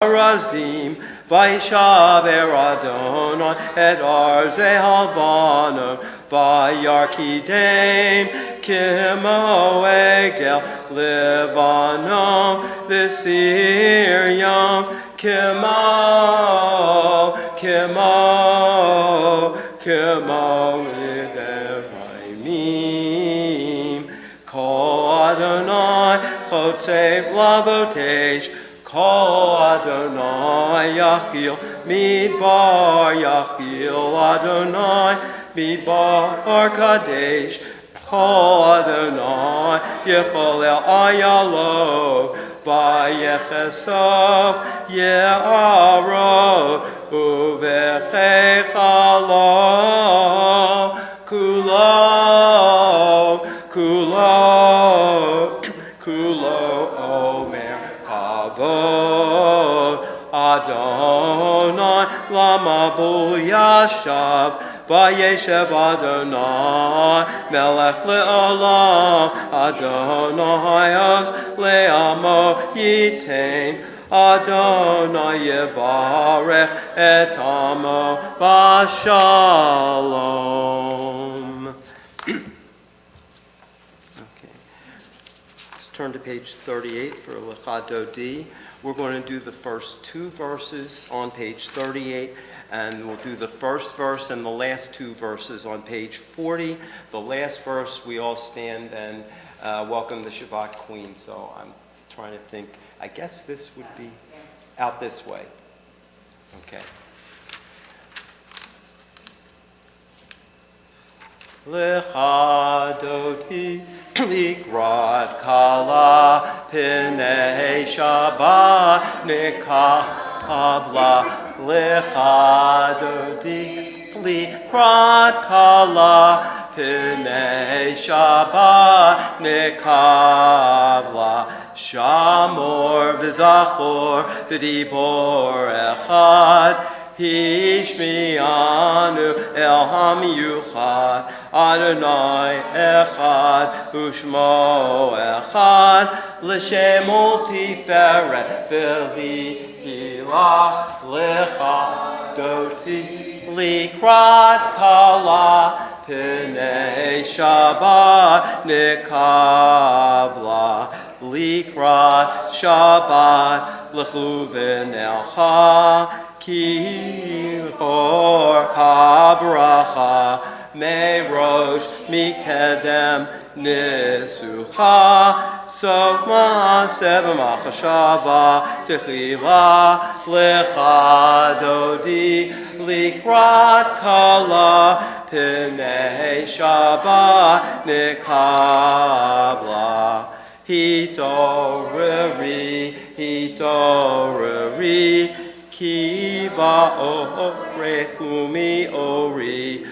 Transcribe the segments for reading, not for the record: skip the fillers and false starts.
Razim, Vaishaver Adonai, et Arze Havana, Vayarkidem, Kimo Egel, Levanon, Visiriam, Kimo, Idevraimim, Ko Adonai, Chotzev Lavotesh, Kol Adonai Yachil, Midbar Yachil Adonai, Midbar Kadesh, Kol Adonai Yecholel Ayalo, Vayechesov Ye'aro, Uvechechalo, Kulo, Omer Kavod, Adonai Lama Bo Yashav, Vayeshev Adonai Melech Le'olam, Adonai Oz Le'amo Yitain, Adonai Yevarech et Amo Bashalom. Turn to page 38 for Lecha Dodi. We're going to do the first two verses on page 38, and we'll do the first verse and the last two verses on page 40. The last verse, we all stand and welcome the Shabbat Queen. So I'm trying to think. I guess this would be out this way. Okay. Lecha Dodi. Likrat kala pinei Shabbat nikabla lecha dodi. Likrat kala pinei Shabbat nikabla shamor v'zachor v'dibor echad. Hishmianu el hamiyuchad, Adonai echad, ushmo echad, l'shemol tiferet v'lihilah lecha doti, likrat kala pinei Shabbat nikabla, likrat Shabbat l'chuven elcha. Ki for habracha merosh mikedem nisucha sof ma'aseh v'machashava techila lecha dodi likrat kala pinei Shabbat nikabla hitoreri Kiva orechumi ori,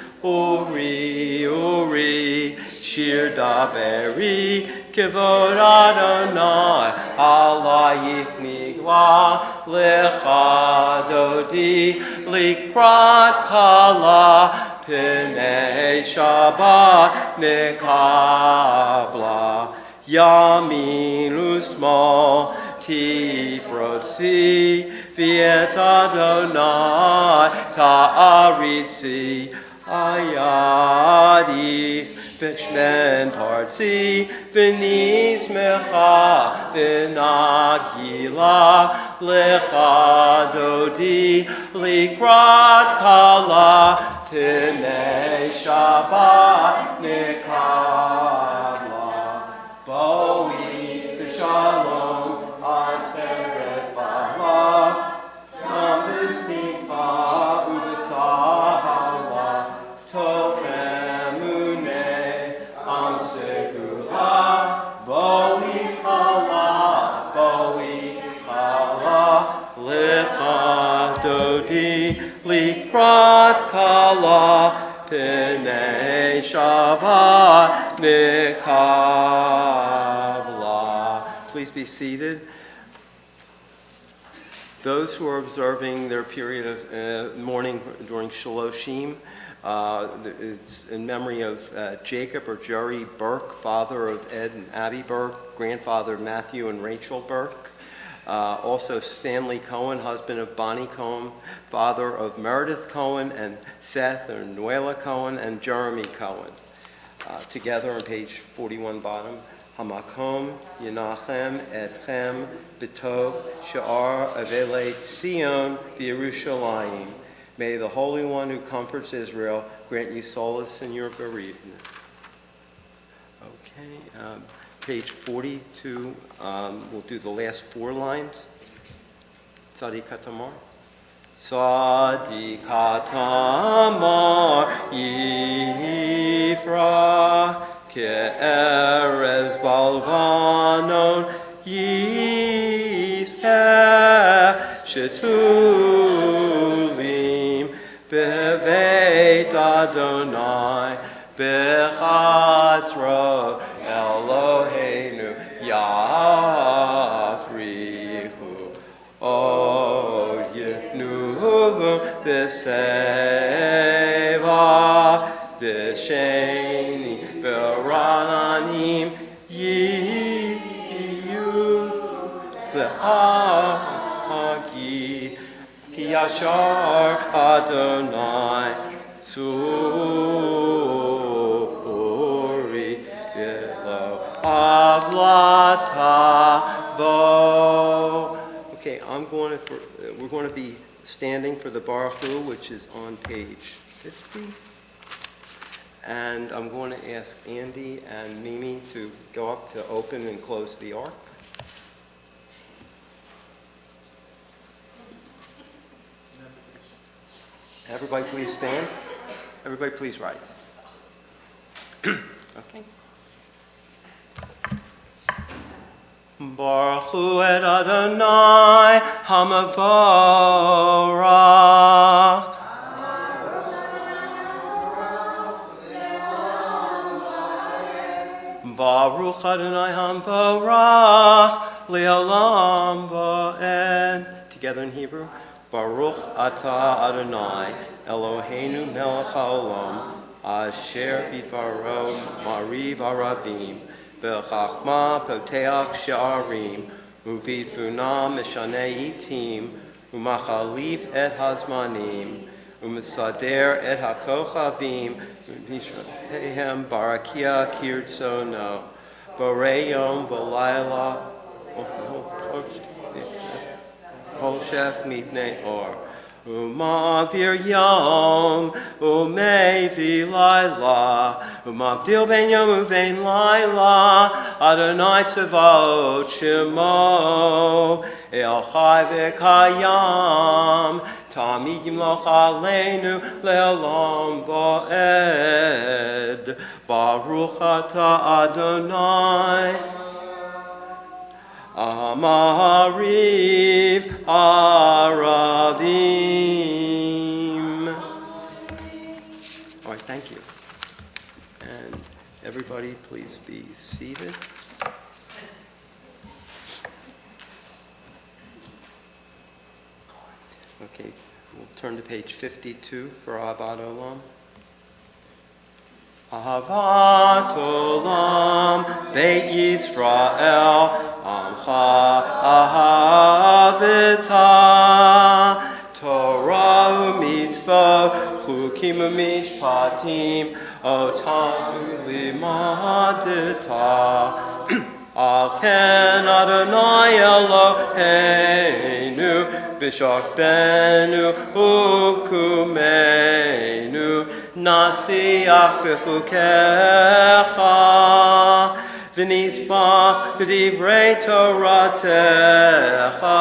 shir daberi, kivod Adonai, halayich migla, lecha dodi, likrat kala, pinei Shabbat nekabla, yamin usmo, tifrotzi, Viet Adonai ta'aritzi ayadi b'shmen partzi v'nis mecha v'nagila lecha dodi likrat kala pinei Shabbat nekabla boi b'shalom ateret bala Likrat kala pinei Shabbat nikabla. Please be seated. Those who are observing their period of mourning during Shaloshim, it's in memory of Jacob or Jerry Burke, father of Ed and Abby Burke, grandfather of Matthew and Rachel Burke. Also Stanley Cohen, husband of Bonnie Cohen, father of Meredith Cohen and Seth or Nuela Cohen and Jeremy Cohen. Together on page 41 bottom, Hamakom Yenachem Etchem B'tov Sha'ar Avele Tzion V'Yerushalayim. May the Holy One who comforts Israel grant you solace in your bereavement. Okay, page 42, we'll do the last 4 lines. Tzadi Katamar. Tzadi Katamar Yifra Ke'erez Balvanon Yizkeh Shetulim Beveit Adonai Bechatro Eloheinu Yafrihu O Yenuhu B'Seva B'Sheni B'Rananim Yiyu B'Hagi Ki Yashar Adonai Tzuri B'Lo Avlata Bo. Okay, we're going to be standing for the Baruch Hu, which is on page 50. And I'm going to ask Andy and Mimi to go up to open and close the ark. Everybody please stand. Everybody please rise. Okay. Baruch Hu et Adonai Hamavorach. Baruch Adonai Hamavorach Le'olam Va'ed. Together in Hebrew. Baruch Atah Adonai Eloheinu Melech HaOlam Asher Bidvaro Mariv Aravim B'chachma Poteach She'arim Uvidvuna Mishanei Itim Umachalif et Hazmanim Umisader et HaKochavim Mishratehem Barakia Kirtsono Boreyom V'layla Holshef Mipnei Or Umavir Yom Umevi Laila Umavdil Ben Yom Uvein Laila Adonai Tzavaot Shemo El Chai V'Kayam Tamid Yimloch Aleinu Le'olam Va'ed Baruch Ata Adonai Amariv Aravim. All right, thank you. And everybody, please be seated. Okay, we'll turn to page 52 for Ahavat Olam. Ahavat Olam Beit Yisrael Amcha Ahavita Torah u'mitzvot Chukim u'mishpatim Otam limadita Al ken Adonai Eloheinu B'shakbenu uvkumeinu Nasiach b'chukecha V'nisbach b'divrei Toratecha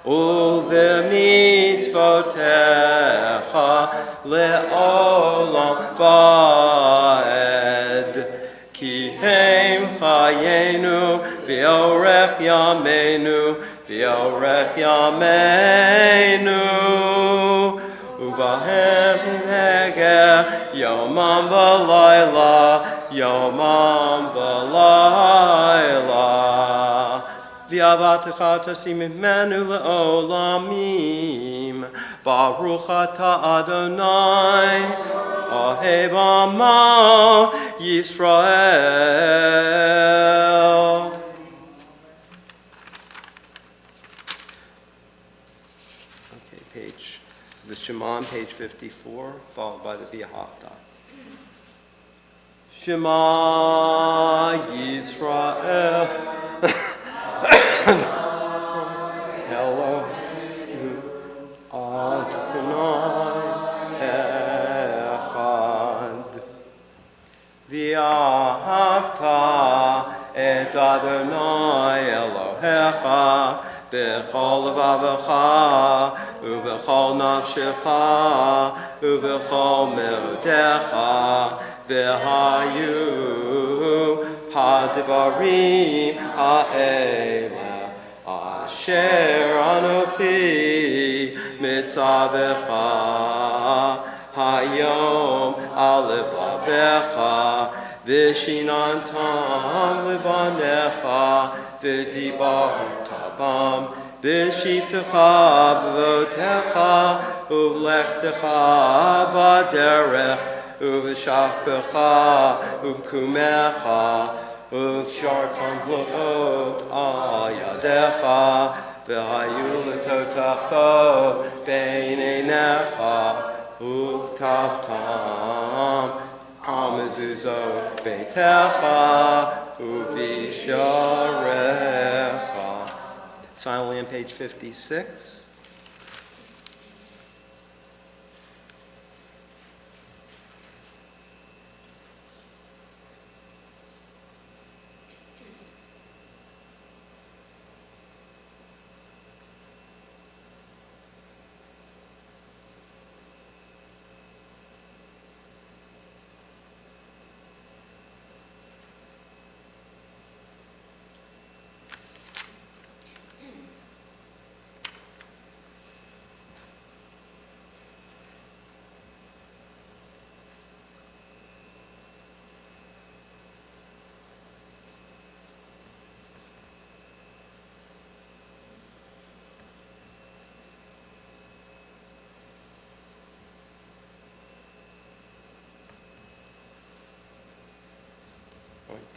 U'v'mitzvotecha le'olam va'ed Ki heim chayenu v'yorech yameinu v'yorech yameinu Ubahem negeh yomam v'layla Yomam v'layla V'avatecha tasim imenu le'olamim Baruch ata Adonai Ohev amo Yisrael. Okay, the Shema on page 54, followed by the V'ahavta. Shema Yisrael. Hello. Adonai Echad. V'ahavta et Adonai Elohecha b'chol levavecha u'b'chol nafshecha u'b'chol me'odecha v'hayu hadvarim ha'ela asher anochi mitzavecha hayom al levavecha v'shinantam levanecha v'dibarta bam v'shivtecha v'votecha uv'lechtecha v'derech uv'shachpecha uv'kumecha uv'shartam l'ot ayadecha v'hayu l'totacho b'einenecha uv'taftam Amazuzo beitecha uvisharecha. Silently on page 56.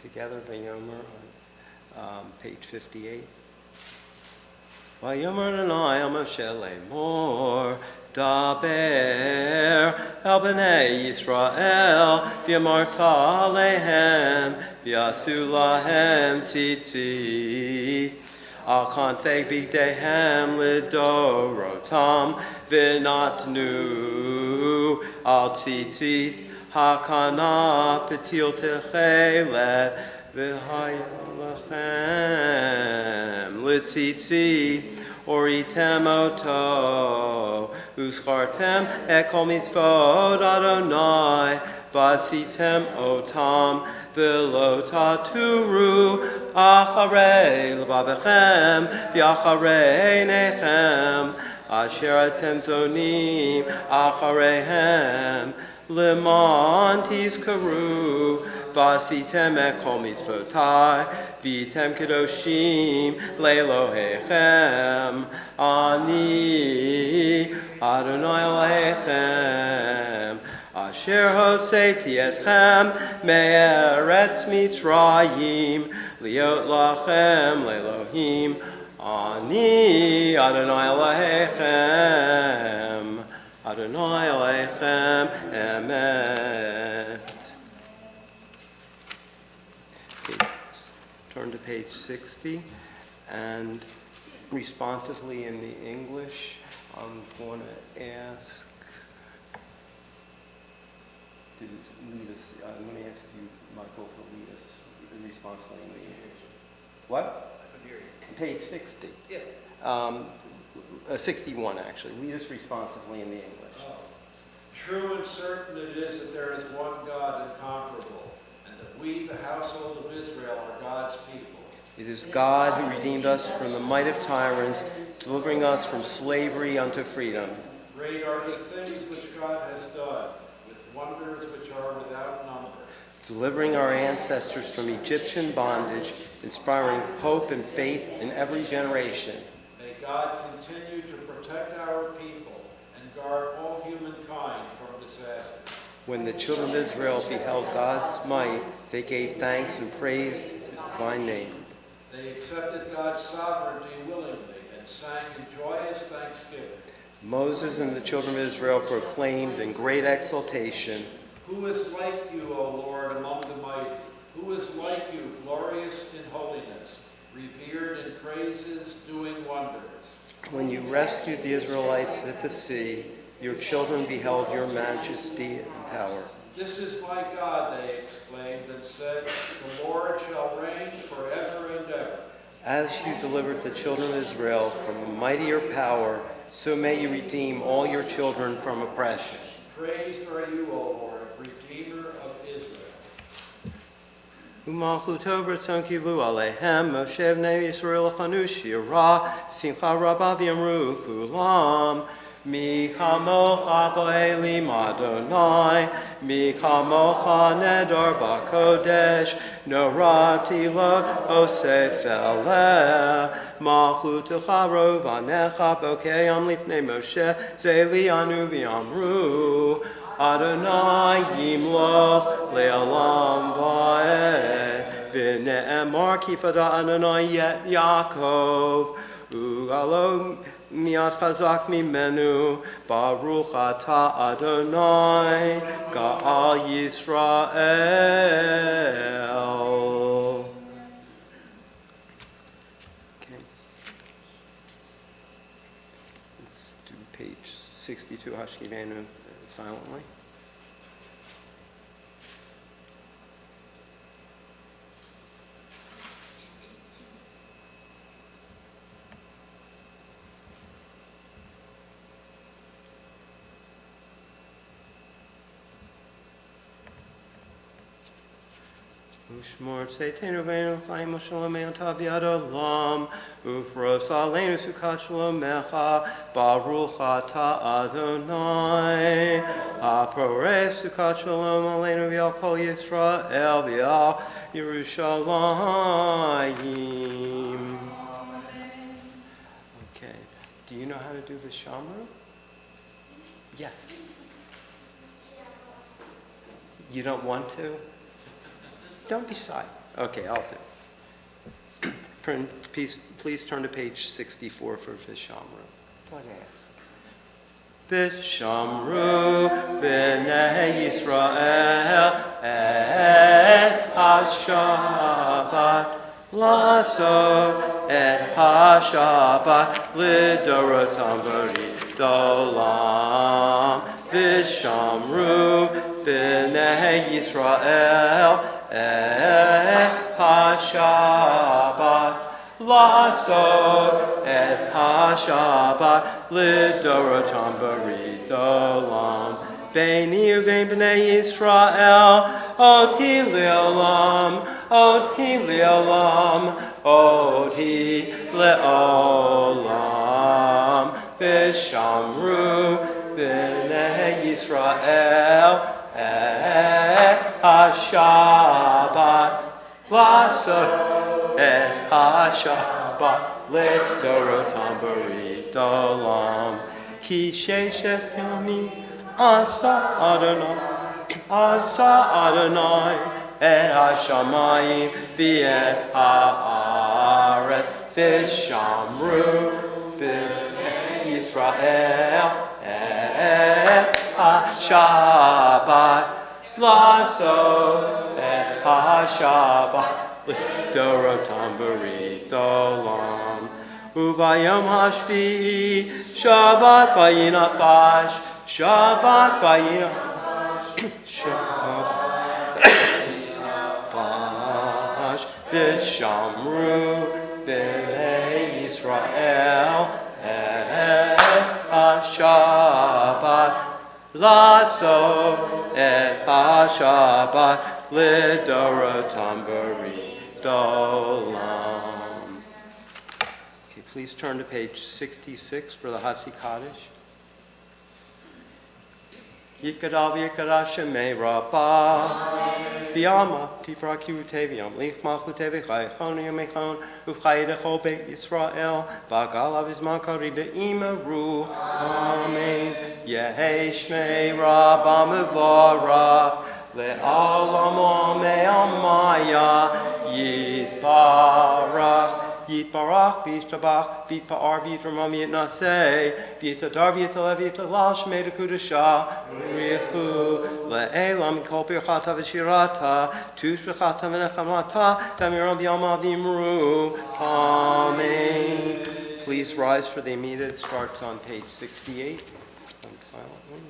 Together, Vayomer on page 58. Vayomer Adonai el Moshe lemor daber el bnei Yisrael v'yamarta alehem v'yasu lahem tzitzit al kanfei bigdehem lidorotam v'natnu al tzitzit Hakana petil techelet v'hayolachem l'tzitzit oritem oto uschartem ekol mitzvot Adonai v'asitem otam v'lo taturu acharei levavechem v'acharei nechem asher atem zonim achareihem Leman tizkaru v'asitem ekol mitzvotai v'item kedoshim le'Elohechem ani Adonai Elohechem asher hoseti etchem me'eretz Mitzrayim liot lachem le'Elohim ani Adonai Elohechem Adonai Aleichem Emet. Okay, turn to page 60, and responsively in the English, I'm going to ask, I'm going to ask you, Michael, to lead us responsively in the English. What? I couldn't hear you. Page 60. Yeah. 61, actually. Lead us responsively in the English. True and certain it is that there is one God incomparable, and that we, the household of Israel, are God's people. It is God who redeemed us from the might of tyrants, delivering us from slavery unto freedom. Great are the things which God has done, with wonders which are without number. Delivering our ancestors from Egyptian bondage, inspiring hope and faith in every generation. May God continue to protect our people and guard all humankind from disaster. When the children of Israel beheld God's might, they gave thanks and praised his divine name. They accepted God's sovereignty willingly and sang in joyous thanksgiving. Moses and the children of Israel proclaimed in great exultation, Who is like you, O Lord, among the mighty? Who is like you, glorious in holiness, revered in praises, doing wonders? when you rescued the Israelites at the sea, your children beheld your majesty and power. This is my God, they exclaimed, and said, the Lord shall reign forever and ever. As you delivered the children of Israel from a mightier power, so may you redeem all your children from oppression. Praised are you, O Lord, Redeemer of Israel. U'malchuto b'ratzon kivu alehem, Moshe b'nei Yisrael chanu shira, simcha rabba v'yamru kulam. Mi chamocha bo'elim Adonai, mi chamocha nedor b'kodesh, norati lo osef eleh. Malchutecha rovanecha bokeyam lifnei Moshe, zelianu v'yamru. Adonai yimloch le'olam va'ed, v'ne'emar kifada Adonai yet Yaakov, u'alo miat chazak mimenu, baruch ata Adonai, ga'al Yisrael. Okay. Let's do page 62, Hashkivenu, silently. Ushmor tzeitenu v'enu chayim shalom me'otav yad olam, ufros aleinu sukat shalomecha, baruch ata Adonai, ha'poreh sukat shalom aleinu v'al kol Yisrael v'al Yerushalayim. Okay, do you know how to do the Shamru? Yes. You don't want to? Don't be shy. Okay, I'll do. Please turn to page 64 for Vishamru. What ask? Vishamru b'nei Yisrael et ha-Shabbat laso et ha-Shabbat lidorotam b'ridolam. Vishamru b'nei Yisrael et ha-Shabbat laso et ha-Shabbat lidorotam b'ridolam. Beini uvein b'nei Yisrael od hi le'olam, od hi le'olam, od hi le'olam. Vishamru b'nei Yisrael et ha-Shabbat laso et ha-Shabbat lidorotam b'ridolam. Ki sheshet yamim asa Adonai et ha-shamayim v'et ha'aretz. Vishamru b'nei Yisrael et ha-Shabbat laso et ha-Shabbat lidorotam b'ridolam. Uvayom hashvi'i Shabbat vayinafash, Shabbat vayinafash, Shabbat Vishamru b'nei Yisrael et ha-Shabbat laso et ha-Shabbat lidorotam b'ridolam. Okay, please turn to page 66 for the Hatzi Kaddish. Yikadav yikadav shemei rabbah b'yama tifra kirutei v'yam lich malchutei v'chaychon yamechon uv'chayidecho beit Yisrael v'agal avizman kari be'imeru amen. Yehi shmei rabbah mevorach le'olam me'amaya yitbarach Yitbarach, Vishtabach, Vitpa'ar, Vitramam, Yitnaseh, Vitadar, Vitalev, Vitalal, Shmei Kudasha, Richu, Le'elam, Kol Birchata V'shirata, Tush Birchata V'nechamata, Damiram B'yama V'imru. Amen. Please rise for the immediate. It starts on page 68. Silently.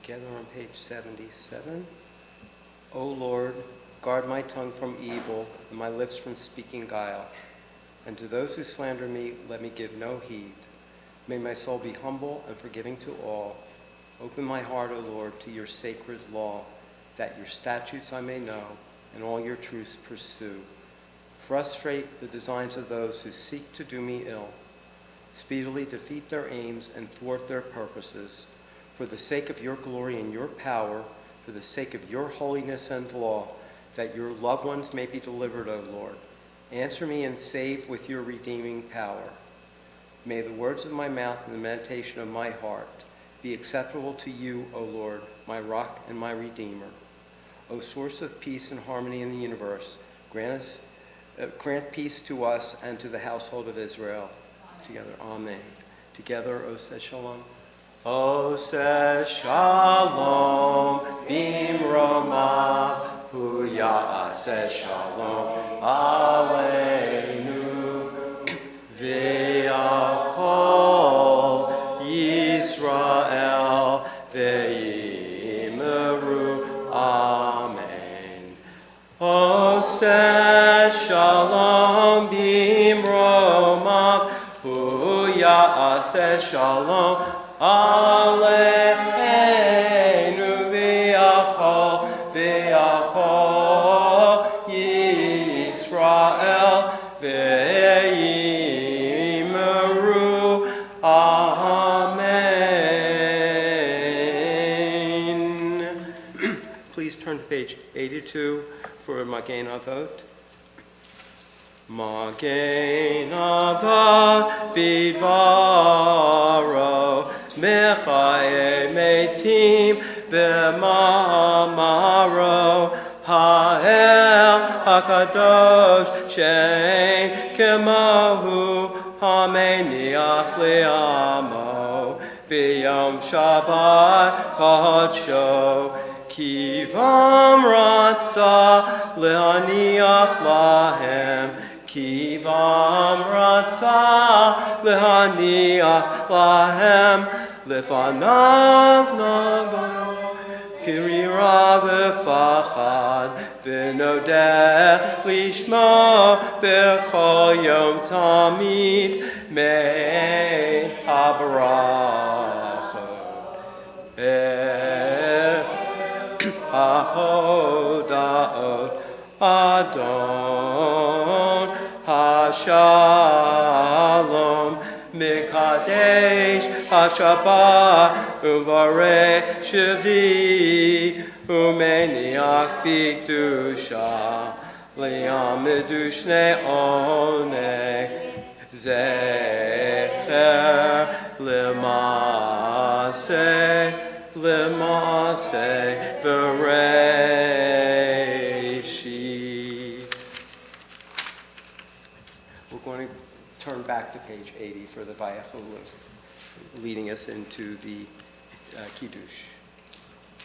Together on page 77. O Lord, guard my tongue from evil and my lips from speaking guile. And to those who slander me, let me give no heed. May my soul be humble and forgiving to all. Open my heart, O Lord, to your sacred law, that your statutes I may know and all your truths pursue. Frustrate the designs of those who seek to do me ill. Speedily defeat their aims and thwart their purposes. For the sake of your glory and your power, for the sake of your holiness and law, that your loved ones may be delivered, O Lord. Answer me and save with your redeeming power. May the words of my mouth and the meditation of my heart be acceptable to you, O Lord, my rock and my redeemer. O source of peace and harmony in the universe, grant peace to us and to the household of Israel. Amen. Together, amen. Together, O says shalom. O says shalom, bimromav, hu ya'aseh shalom, aleinu, ve'akol Yisrael, ve'imeru, amen. O says shalom, bimromav, hu ya'aseh shalom, Aleinu v'yakol Yisrael v'yimeru. Amen. Please turn to page 82 for Magen Avot. Magen Avot bidvaro mechaye metim v'ma'amaro ha'el hakadosh she'en kemahu hameniach le'amo b'yom Shabbat kadsho kivam ratza le'aniach lahem Kivam ratza lehaniach lahem lefanav navo kirira v'fachad v'nodeh lishmo b'chol yom tamid mei habaracho hahodaot Adon Shalom Mikadesh HaShabbat Uvareh Shavi Umeniach B'Kedusha Li'amidu Shnei Oneg Zecher L'Maseh V'Reishit. We're going to turn back to page 80 for the Vayachulu, leading us into the Kiddush.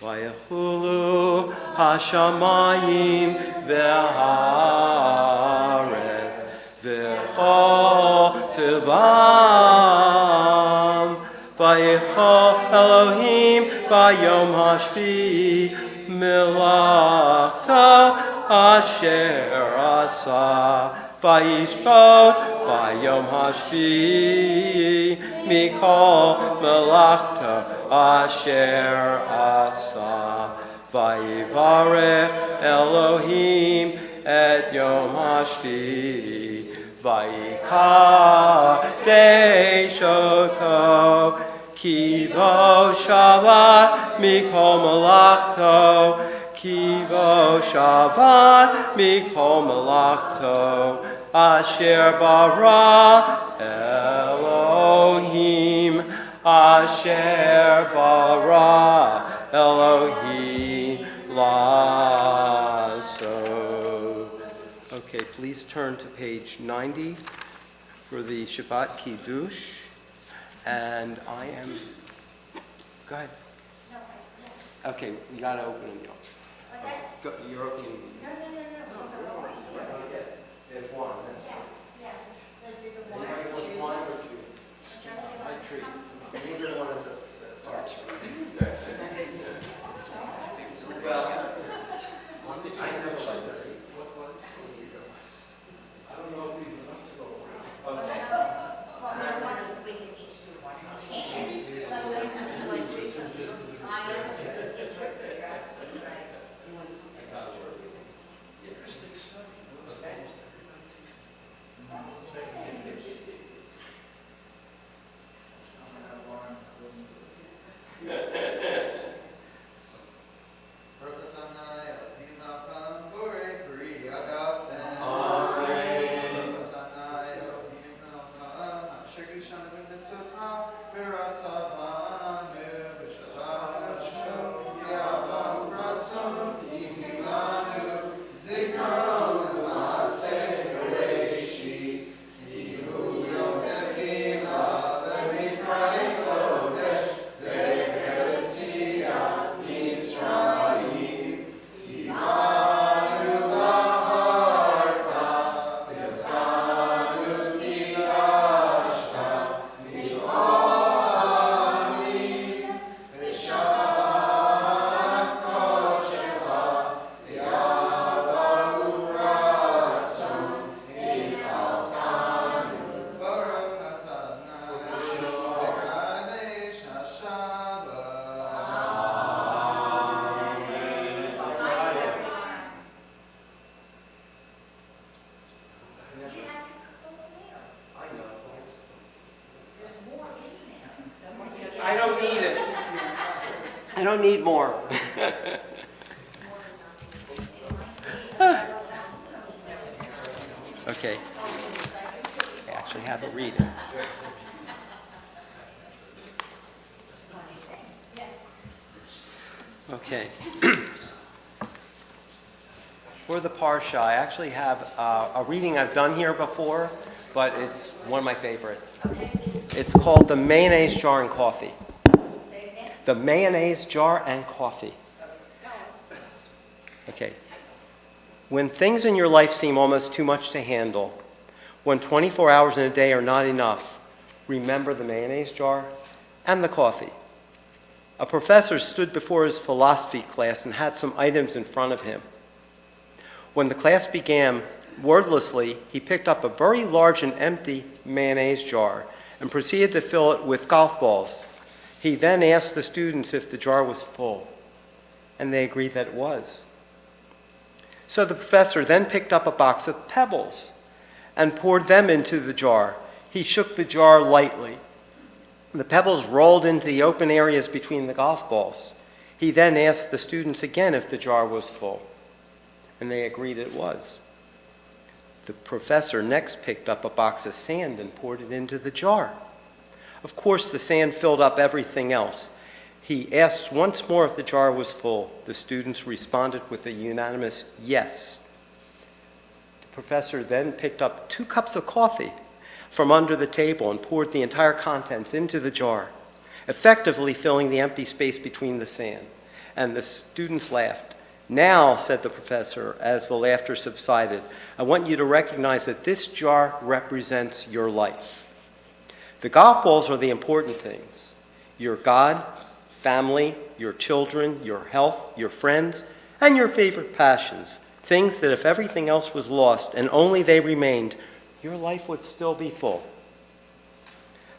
Vayachulu hashamayim ve'haaretz v'chol tzivam vayichol Elohim vayom hashvi milachta asher asa Vayishbot Vayom Hashvi Mikol Melachta Asher Asa Vayivarech Elohim Et Yom Hashvi Vayikadesh Oko Kivo Shabbat Mikol Melachto Kivo Shabbat Mikol Melachto Asher bara Elohim Asher bara Elohim laso. Okay, please turn to page 90 for the Shabbat Kiddush. And I am, go ahead. Okay, you gotta open the door. Go, you're opening. There's one. Anybody wants wine or juice? I treat. Neither one is a parts. Well, I know like this. I don't know if we've enough to go around. Okay. Well, there's one of us, we can each do one. Interesting stuff. don't need more. Okay. I actually have it reading. Okay. For the Parsha, I actually have a reading I've done here before, but it's one of my favorites. It's called The Mayonnaise Jar and Coffee. The Mayonnaise Jar and Coffee. Okay. When things in your life seem almost too much to handle, when 24 hours in a day are not enough, remember the mayonnaise jar and the coffee. A professor stood before his philosophy class and had some items in front of him. When the class began, wordlessly, he picked up a very large and empty mayonnaise jar and proceeded to fill it with golf balls. He then asked the students if the jar was full, and they agreed that it was. So the professor then picked up a box of pebbles and poured them into the jar. He shook the jar lightly. The pebbles rolled into the open areas between the golf balls. He then asked the students again if the jar was full, and they agreed it was. The professor next picked up a box of sand and poured it into the jar. Of course, the sand filled up everything else. He asked once more if the jar was full. The students responded with a unanimous yes. The professor then picked up 2 cups of coffee from under the table and poured the entire contents into the jar, effectively filling the empty space between the sand. And the students laughed. Now, said the professor, as the laughter subsided, I want you to recognize that this jar represents your life. The golf balls are the important things. Your God, family, your children, your health, your friends, and your favorite passions. Things that if everything else was lost and only they remained, your life would still be full.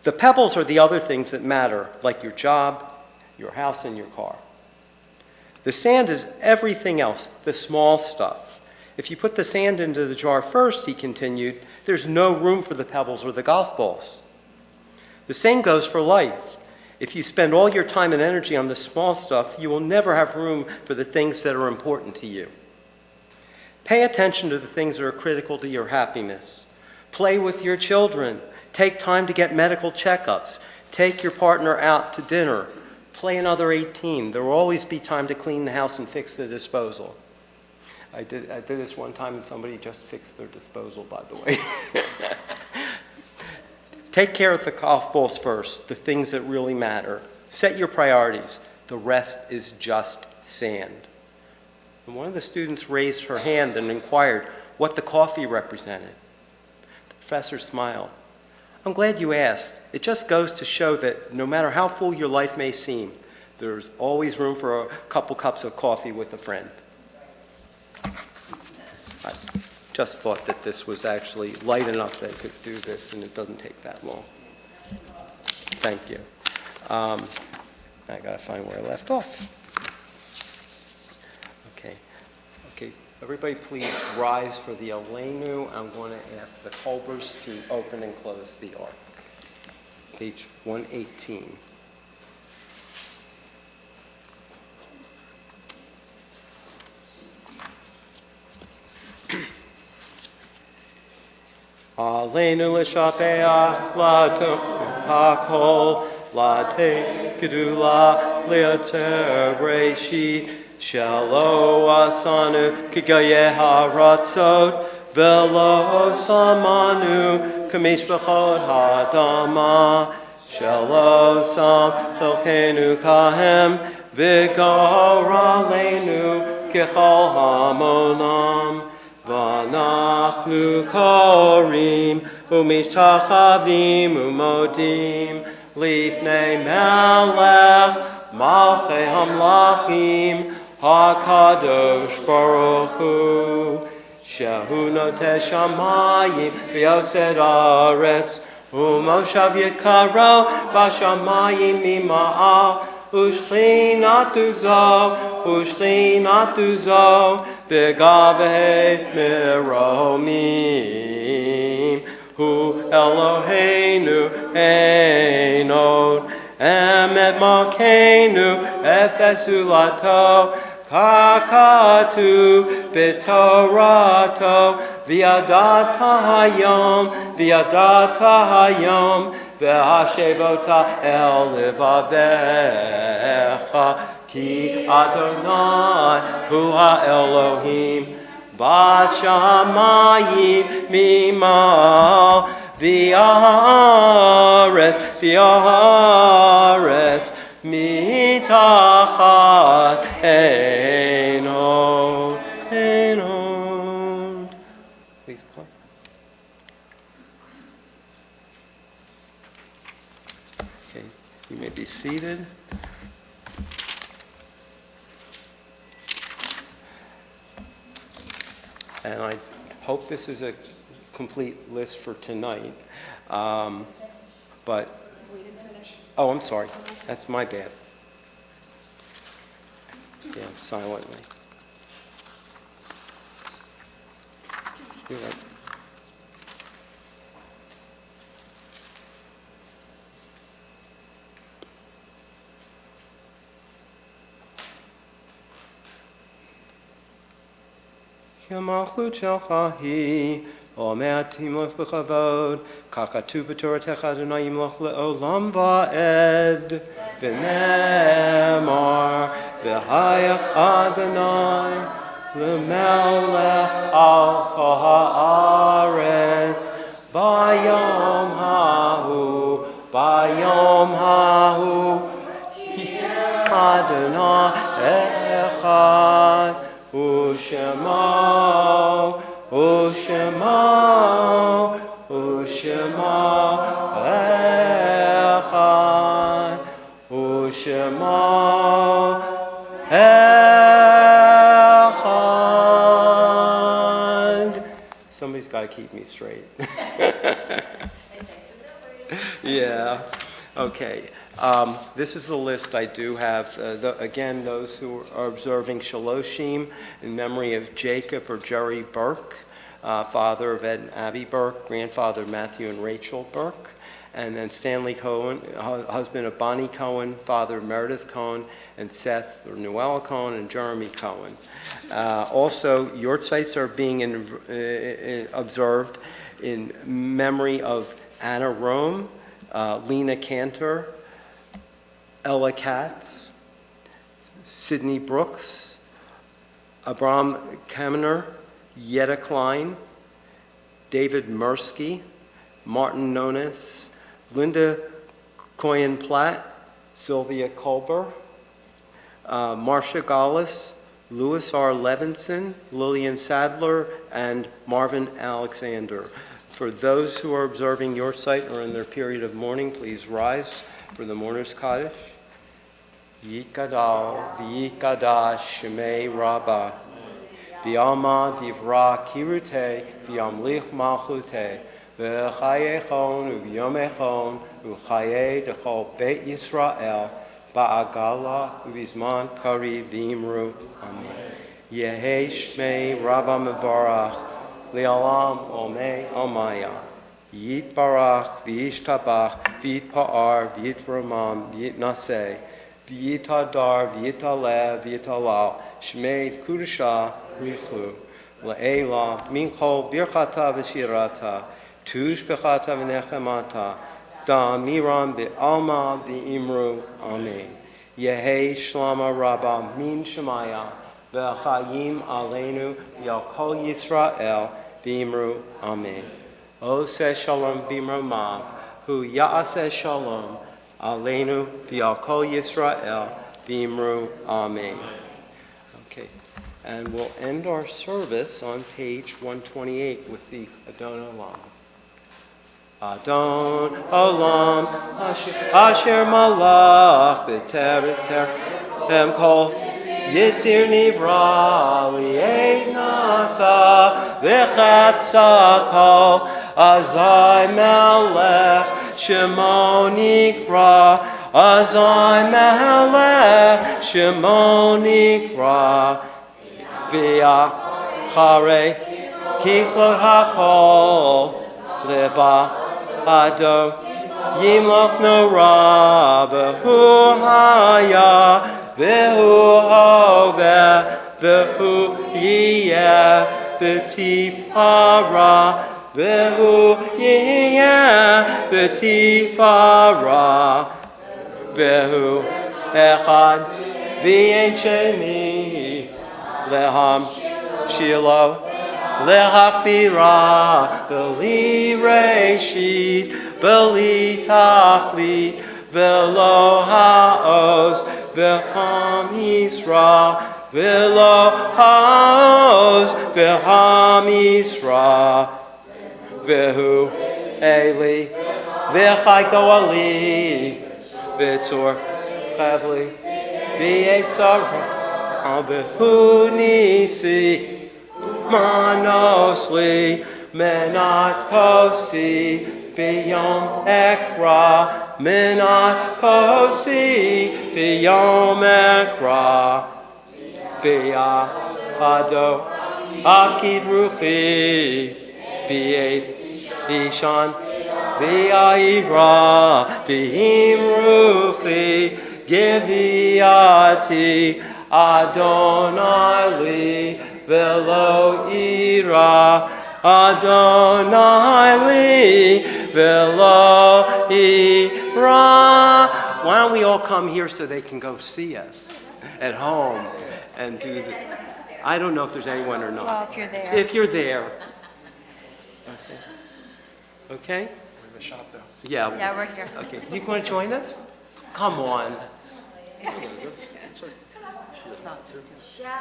The pebbles are the other things that matter, like your job, your house, and your car. The sand is everything else, the small stuff. If you put the sand into the jar first, he continued, there's no room for the pebbles or the golf balls. The same goes for life. If you spend all your time and energy on the small stuff, you will never have room for the things that are important to you. Pay attention to the things that are critical to your happiness. Play with your children. Take time to get medical checkups. Take your partner out to dinner. Play another 18. There will always be time to clean the house and fix the disposal. I did this one time and somebody just fixed their disposal, by the way. Take care of the golf balls first, the things that really matter. Set your priorities. The rest is just sand. And one of the students raised her hand and inquired what the coffee represented. The professor smiled. I'm glad you asked. It just goes to show that no matter how full your life may seem, there's always room for a couple cups of coffee with a friend. I just thought that this was actually light enough that I could do this, and it doesn't take that long. Thank you. I got to find where I left off. Okay. Everybody please rise for the Aleinu. I'm going to ask the Culbers to open and close the ark. Page 118. Aleinu l'shapeach lato hakol late kedula leoter breshit shelo asanu kigaye haratzot velo samanu kamishbachot hadama shelo sam chelkenu kahem vigor aleinu kechol hamonam V'anachnu korim umishachavim umodim lifnei melech malchei hamlachim hakadosh baruch hu shehu noteh shamayim v'yosed haaretz umoshav yikaro b'shamayim mima'ah Ushchinatu zo, begaveh meromim, hu Eloheinu einod, Emet Malkeinu Efesulato Kakatu Bitorato Viadata Hayom V'hashevota El Livavecha Ki Adonai Hu HaElohim B'shamayim Mimo V'aretz Mitachat Einot. Please clap. Okay, you may be seated. And I hope this is a complete list for tonight. But, oh, I'm sorry. That's my bad. Yeah, silently. You're right. K'malchut shelcha hi, omer timoch b'chavod, kakatu b'toratecha Adonai yimloch le'olam va'ed, v'nemar, v'haya Adonai, l'melech al kol ha'aretz, bayom hahu, Adonai echad, Ushemo echad, Ushemo echad. Somebody's got to keep me straight. Yeah. Okay. This is the list I do have. Again, those who are observing Shaloshim in memory of Jacob or Jerry Burke, father of Ed and Abby Burke, grandfather of Matthew and Rachel Burke, and then Stanley Cohen, husband of Bonnie Cohen, father of Meredith Cohen, and Seth or Noella Cohen and Jeremy Cohen. Also, yortzites are being observed in memory of Anna Rome, Lena Cantor, Ella Katz, Sidney Brooks, Abram Kamener, Yetta Klein, David Mursky, Martin Nones, Linda Coyen Platt, Sylvia Kolber, Marcia Gallis, Louis R. Levinson, Lillian Sadler, and Marvin Alexander. For those who are observing your site or in their period of mourning, please rise for the mourner's Kaddish. Yikadal v'yikadash shemei Rabbah, v'yalma divra kirute v'yamlich malchute, v'chayechon u'yomechon u'chaye dechol Beit Yisrael ba'agala u'vizman kari v'imru. Amen. Yehi shmei Rabbah mevarach li'alam omei omaya. Yit barach v'yishtabach v'yitpa'ar v'yitramam v'yitnaseh v'yitadar v'yitalev v'yitalal shmei kudusha richu le'ela minchol birchata v'shirata tush bechata v'nechemata da'amiram be'alma v'imru. Amen. Yehi shlama rabba min shemaya v'chayim aleinu v'yal kol Yisrael v'imru. Amen. Oseh shalom b'imromav hu ya'aseh shalom aleinu v'yal kol Yisrael v'imru. Amen. Okay, and we'll end our service on page 128 with the Adon Olam. Adon Olam asher malach b'terem kol Yitzir nivra li'ed nasa v'chefsa kol azai melech shemo nikra azai melech shemo nikra v'yacharei kiklot hakol leva ado Yimloch Nora, Vehu Haya, Vehu Hoveh, Vehu Yiyeh, V'tifara, Vehu Yiyeh, V'tifara, Vehu Echad, V'yein Sheni, Leham Shiloh, Lehachbira, B'li Reshit, B'li Tachlit, V'lo Ha'oz, V'ham Yisra, V'lo Ha'oz, V'ham Yisra, V'hu Eli, V'chai Goali, V'tzor Chavli, V'yetzara, V'hu Nisi, Manosli, Menat Kosi, B'yom Ekra, Menat Kosi, B'yom Ekra, B'yahado, Avkid Ruchi, B'yet Ishan, V'yahira, V'him Ruchi, Giviati, Adonai li, Velo ira, Adonai li, Velo ira. Why don't we all come here so they can go see us at home and do the... I don't know if there's anyone or not. Well, if you're there. If you're there. Okay? We're in the shot, though. Yeah. Yeah, we're here. Okay. You want to join us? Come on.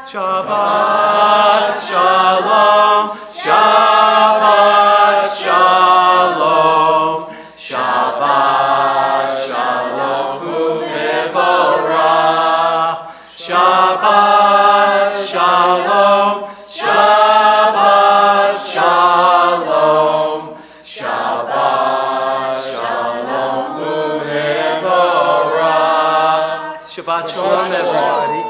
Shabbat Shalom, Shabbat Shalom, Shabbat Shalom, Umevorach, Shabbat Shalom, Shabbat Shalom, Shabbat Shalom, Umevorach. Shabbat Shalom, everybody.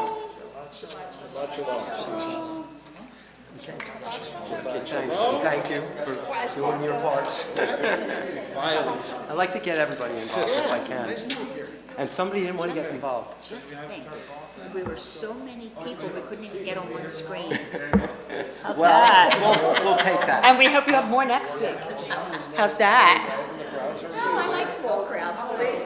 Thank you for doing your parts. I like to get everybody involved if I can. And somebody didn't want to get involved. Just think, we were so many people, we couldn't even get on one screen. How's that? We'll take that. And we hope you have more next week. How's that? I like small crowds, believe me.